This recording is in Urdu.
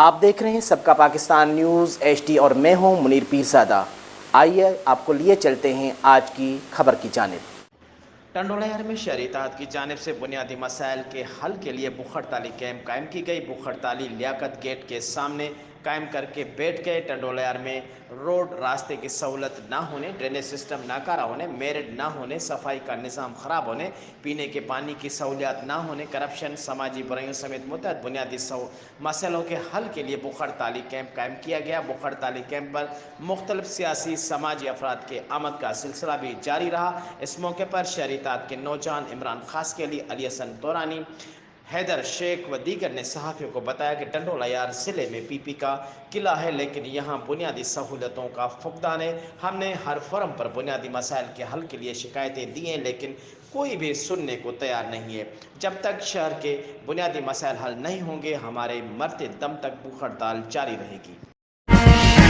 آپ دیکھ رہے ہیں سب کا پاکستان نیوز HD اور میں ہوں منیر پیرزادہ۔ آئیے آپ کو لیے چلتے ہیں آج کی خبر کی جانب۔ ٹنڈولہر میں شہری اتحاد کی جانب سے بنیادی مسائل کے حل کے لیے بھوک ہڑتالی کیمپ قائم کی گئی۔ بھوک ہڑتالی لیاقت گیٹ کے سامنے قائم کر کے بیٹھ گئے۔ ٹنڈولہر میں روڈ راستے کی سہولت نہ ہونے، ڈرینیج سسٹم ناکارہ ہونے، میرڈ نہ ہونے، صفائی کا نظام خراب ہونے، پینے کے پانی کی سہولیات نہ ہونے، کرپشن، سماجی برائیوں سمیت متعدد بنیادی مسئلوں کے حل کے لیے بھوک ہڑتالی کیمپ قائم کیا گیا۔ بھوک ہڑتالی کیمپ پر مختلف سیاسی سماجی افراد کے آمد کا سلسلہ بھی جاری رہا۔ اس موقع پر شہری اتحاد کے نوجوان عمران خاسکیلی، علی حسن تورانی، حیدر شیخ و دیگر نے صحافیوں کو بتایا کہ ٹنڈولہر ضلع میں PP کا قلعہ ہے لیکن یہاں بنیادی سہولتوں کا فقدان ہے۔ ہم نے ہر فورم پر بنیادی مسائل کے حل کے لیے شکایتیں دی ہیں لیکن کوئی بھی سننے کو تیار نہیں ہے۔ جب تک شہر کے بنیادی مسائل حل نہیں ہوں گے ہمارے مرتے دم تک بھوک ہڑتال جاری رہے گی۔